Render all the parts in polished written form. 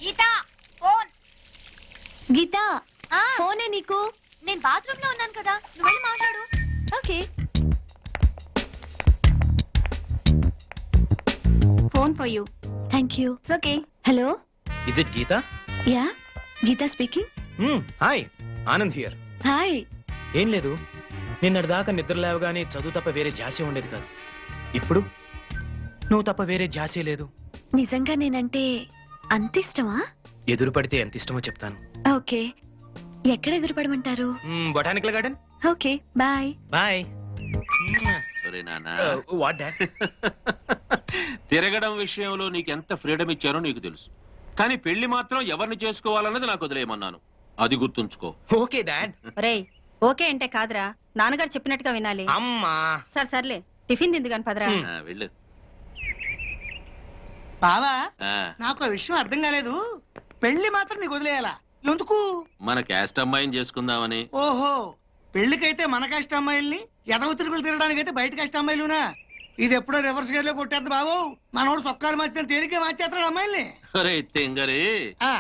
Gita phone. Gita ఫోనే నీకు. నేను బాత్రూమ్ లో ఉన్నాను కదా, నువ్వు వెళ్ళి మాట్లాడు. Okay. Phone for you. Thank you. Okay. Hello, is it Geeta? Yeah, Geeta speaking. Hi, Anand here. Hi. ఏం లేదు, నిన్నటిదాకా నిద్ర లేవగానే చదువు తప్ప వేరే ధ్యాసే ఉండేది కాదు. ఇప్పుడు నువ్వు తప్ప వేరే ధ్యాసే లేదు. నిజంగా నేనంటే అంత ఇష్టమా? ఎదురు పడితే ఎంత ఇష్టమో చెప్తాను. ఓకే, ఎక్కడ ఎదురుపడమంటారు? Botanical garden. Okay, bye. Bye. What dad? తిరగడం విషయంలో నీకెంత ఫ్రీడమ్ ఇచ్చారో నీకు తెలుసు, కానీ పెళ్లి మాత్రం ఎవరిని చేసుకోవాలన్నది నాకు వదిలేయమన్నాను. అది గుర్తుంచుకో. Okay dad. రేయ్, ఓకే అంటే కాదురా, నాన్నగారు చెప్పినట్టుగా వినాలి. అమ్మా. సర్లే, టిఫిన్ తింది కాని పదరా. వెళ్ళు. బావా, నాకు ఆ విషయం అర్థం కాలేదు. పెళ్లి మాత్రం నీకు వదిలేయాలా? ఎందుకు? మన క్యాస్ట్ అమ్మాయిని చేసుకుందామని. ఓహో, పెళ్లికైతే మన కాస్ట్ అమ్మాయిల్ని, ఎదవ తిరుగులు తిరగడానికైతే బయట కాస్ట్ అమ్మాయిలునా? ఇది ఎప్పుడో రివర్స్ గేర్ లో కొట్టేద్దు బాబు. మనోడు చొక్కాలు మార్చిన తేలికే మార్చేస్తాడు అమ్మాయిల్ని. తెంగరి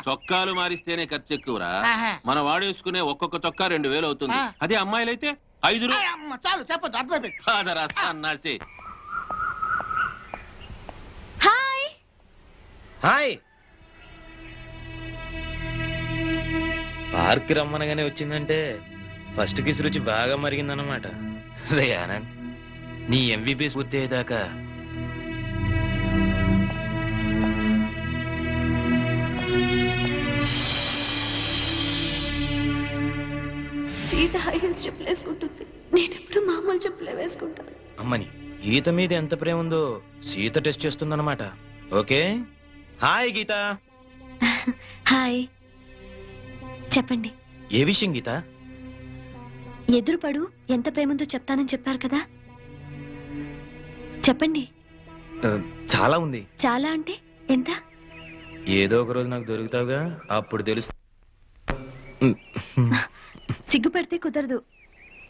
చొక్కాలు మారిస్తేనే ఖర్చు ఎక్కువరా. మన వాడేసుకునే ఒక్కొక్క చొక్కా 2000 అవుతుంది. అదే అమ్మాయిలైతే 5 చాలు, చెప్పొద్దు, అర్థమైపోయింది. హాయ్. హాయ్. పార్క్ రమ్మనగానే వచ్చిందంటే ఫస్ట్ కిస్ రుచి బాగా మరిగిందన్నమాట. రే ఆనంద్, నీ ఎంబీబీఎస్ పూర్తి అయ్యేదాకా సీత హై హీల్స్ చెప్పులు వేసుకుంటుంది, నేను ఎప్పుడు మామూలు చెప్పులే వేసుకుంటాను. అమ్మని గీత మీద ఎంత ప్రేమ ఉందో సీత టెస్ట్ చేస్తుందన్నమాట. ఓకే. హాయ్ గీత. హాయ్. చెప్పండి. ఏ విషయం గీత? ఎదురుపడు, ఎంత ప్రేమంతో చెప్తానని చెప్పారు కదా, చెప్పండి. చాలా ఉంది. చాలా అంటే ఎంత? ఏదో ఒక రోజు నాకు దొరుకుతావుగా, అప్పుడు తెలుసు. సిగ్గుపడితే కుదరదు.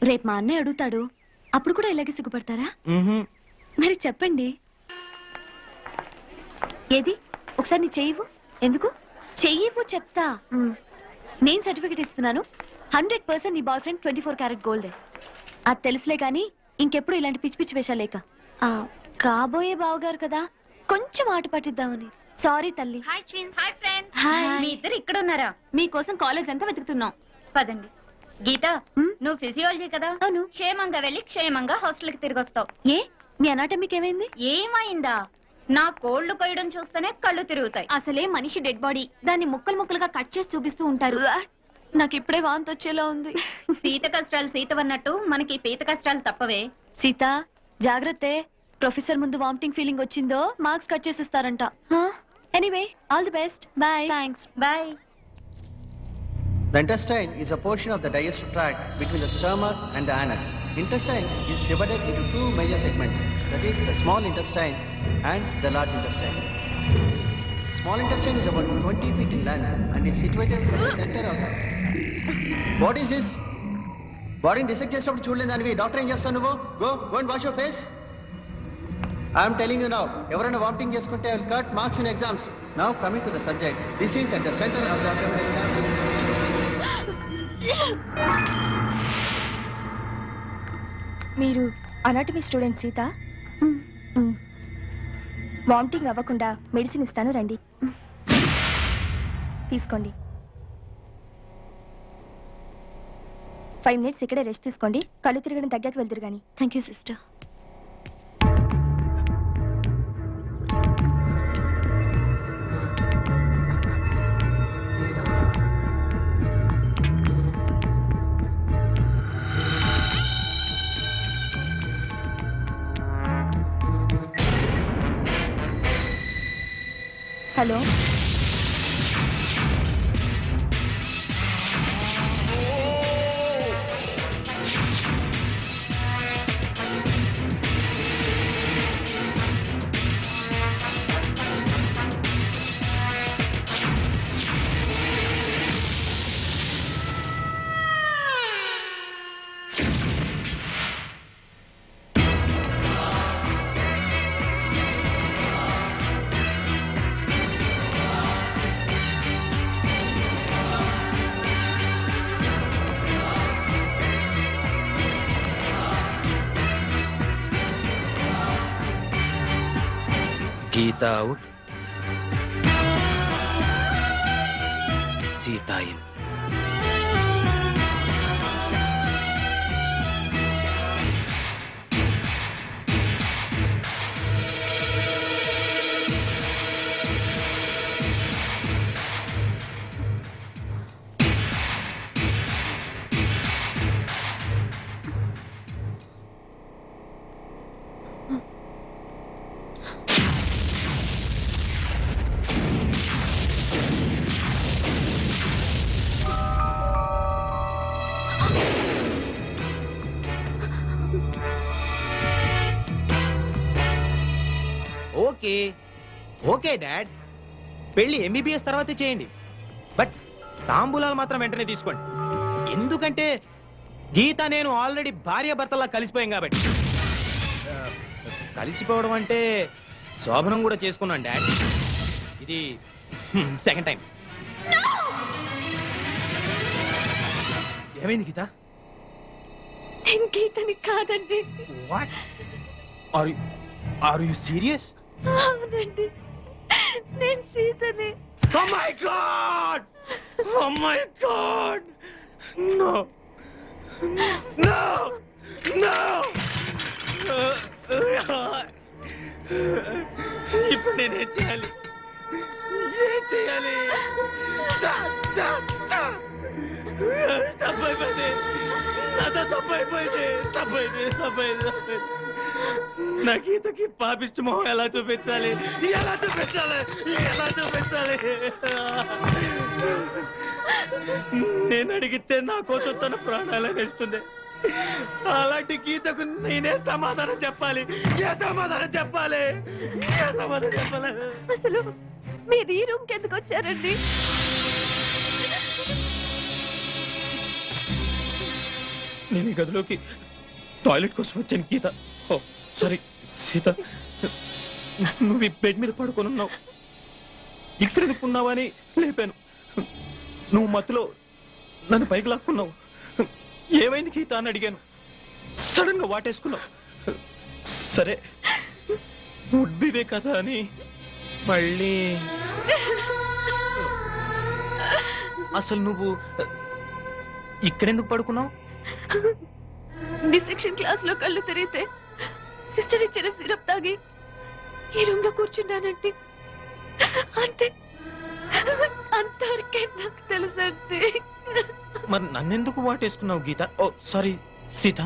రేపు మా అన్నయ్య అడుగుతాడు, అప్పుడు కూడా ఇలాగే సిగ్గుపడతారా? మరి చెప్పండి. ఏది, ఒకసారి నీ చెయ్యవు. ఎందుకు చెయ్యవు? చెప్తా. నేను సర్టిఫికెట్ ఇస్తున్నాను. 100% నీ బాయ్ ఫ్రెండ్ 24 క్యారెట్ గోల్డ్. అది తెలుసులే గాని ఇంకెప్పుడు ఇలాంటి పిచ్చి పిచ్చి వేషాలేక. కాబోయే బావగారు కదా, కొంచెం ఆట పట్టిద్దామని. సారీ తల్లి. Hi twins. Hi friends. Hi. మీ ఇద్దరు ఇక్కడ ఉన్నారా? మీకోసం కాలేజ్ అంతా వెతుకుతున్నాం. పదండి. గీత, నువ్వు ఫిజియాలజీ కదా? అవును. క్షేమంగా వెళ్ళి క్షేమంగా హాస్టల్ కి తిరిగి వస్తావు. ఏ, మీ అనాటమీకి ఏమైంది? ఏమైందా? నా కోళ్లు కొయ్యడం చూస్తేనే కళ్ళు తిరుగుతాయి. అసలే మనిషి డెడ్ బాడీ, దాన్ని ముక్కలు ముక్కలుగా కట్ చేసి చూపిస్తూ ఉంటారు. నాకు ఇప్పుడే వాంతి వచ్చేలా ఉంది. సీత కష్టాలు సీతవన్నట్టు మనకి పీత కష్టాలు తప్పవే. సీత జాగ్రత్త, ప్రొఫెసర్ ముందు వామిటింగ్ ఫీలింగ్ వచ్చిందో మార్క్స్ కట్ చేసిస్తారంట. Anyway, all the best. Bye. Thanks. Bye. The intestine is a portion of the digestive tract between the stomach and the anus. Intestine is divided into 2 major segments, that is the small intestine and the large intestine. Small intestine is about 20 feet in length and is situated in the center of the... What is this? Body dissect చేసినప్పుడు చూడలేదు దానివి. Doctor ఏం చేస్తావు నువ్వు? Go and wash your face. I am telling you now, ఎవరైనా vomiting చేసుకుంటే I will cut marks in exams. Now coming to the subject, this is at the center of the abdominal cavity. మీరు anatomy student Sita? Vomiting అవ్వకుండా medicine ఇస్తాను, రండి. తీసుకోండి. 5 minutes ఇక్కడే rest తీసుకోండి. కళ్ళు తిరగడం తగ్గాక వెళ్తురు కానీ. Thank you sister. Hello, Geeta out, Sita in. Okay okay dad, పెళ్లి ఎంబీబీఎస్ తర్వాతే చేయండి, బట్ తాంబూలాలు మాత్రం వెంటనే తీసుకోండి. ఎందుకంటే గీత నేను ఆల్రెడీ భార్యాభర్తలా కలిసిపోయాం కాబట్టి. కలిసిపోవడం అంటే శోభనం కూడా చేసుకున్నాను డాడ్, ఇది సెకండ్ టైం. ఏమైంది గీత? నేను గీతని కాదండి. What are you serious? అవునండి, నేను సీతని. Oh my God! Oh my God! No! No! No! ఇప్పుడు నేనేం చేయాలి? ఏం చేయాలి? తప్పైపోయింది, నాతో తప్పైపోయింది. నా గీతకి పాపిష్టి మొహం ఎలా చూపించాలి? నేను అడిగితే నా కోసం తన ప్రాణాలు వేస్తుంది. అలాంటి గీతకు నేనే సమాధానం చెప్పాలి? అసలు మీరు ఈ రూమ్కి ఎందుకు వచ్చారండి? నేను ఈ గదిలోకి టాయిలెట్ కోసం వచ్చాను గీత. ఓ సారీ సీత, నువ్వు ఈ బెడ్ మీద పడుకొని ఉన్నావు, ఇక్కడ ఎందుకున్నావా అని లేపాను. నువ్వు మత్తులో నన్ను పైకి లాక్కున్నావు. ఏమైంది గీత అని అడిగాను, సడన్ గా వాటేసుకున్నావు. సరే ఉడ్బివే కదా అని మళ్ళీ. అసలు నువ్వు ఇక్కడెందుకు పడుకున్నావు? డిసెక్షన్ క్లాస్ లో కళ్ళు తెరిగితే సిస్టర్ ఇచ్చిన సిరప్ తాగి ఈ రూమ్ లో కూర్చున్నానండి. అంతే, అంతవరకే నాకు తెలుసండి. మరి నన్నెందుకు వాటేసుకున్నావు గీత? ఓ సారీ సీత,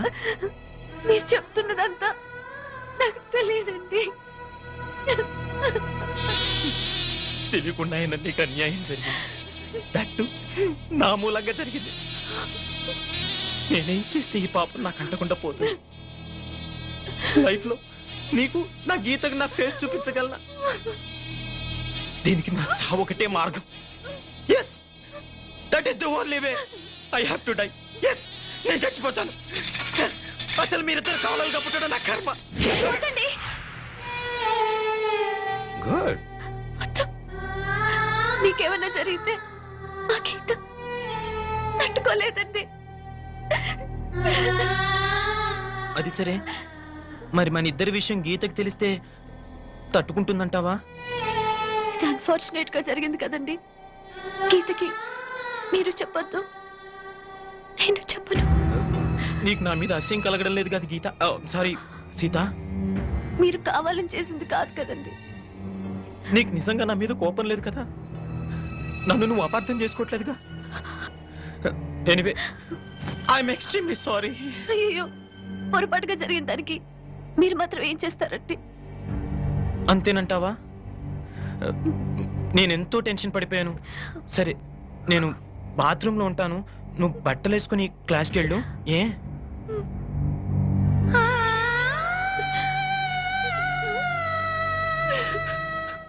మీరు చెప్తున్నదంతా నాకు తెలియదండి. తెలియకుండా అయినా నీకు అన్యాయం జరిగింది, దట్టు నా మూలంగా జరిగింది. నేనేం చేస్తే ఈ పాపం నాకు అంటకుండా పోతుంది? లైఫ్ లో నీకు నా గీతకు నా ఫేస్ చూపించగలనా? దీనికి నా చావు ఒకటే మార్గం. Yes, that is the only way. I have to die. Yes, నేను చచ్చిపోతాను. అసలు మీరిద్దరు కావాలని పుట్టడం నా కర్మ. గుడ్. మీకేమన్నా జరిగితే ఆ గీత తట్టుకోలేదండి. అది సరే, మరి మన ఇద్దరి విషయం గీతకు తెలిస్తే తట్టుకుంటుందంటావా? ఇది అన్ఫార్చునేట్ గా జరిగింది కదండి. గీతకి మీరు చెప్పొద్దు, నేను చెప్పను. నీకు నా మీద అసహ్యం కలగడం లేదు కదా గీత? సారీ సీత, మీరు కావాలని చేసింది కాదు కదండి. నీకు నిజంగా నా మీద కోపం లేదు కదా? నన్ను నువ్వు అపార్థం చేసుకోవట్లేదుగా? Anyway, I'm extremely sorry. అయ్యో, పొరపాటుగా జరిగిన దానికి మీరు మాత్రం ఏం చేస్తారండి? అంతేనంటావా? నేనెంతో టెన్షన్ పడిపోయాను. సరే, నేను బాత్రూంలో ఉంటాను, నువ్వు బట్టలు వేసుకుని క్లాస్కి వెళ్ళు. ఏ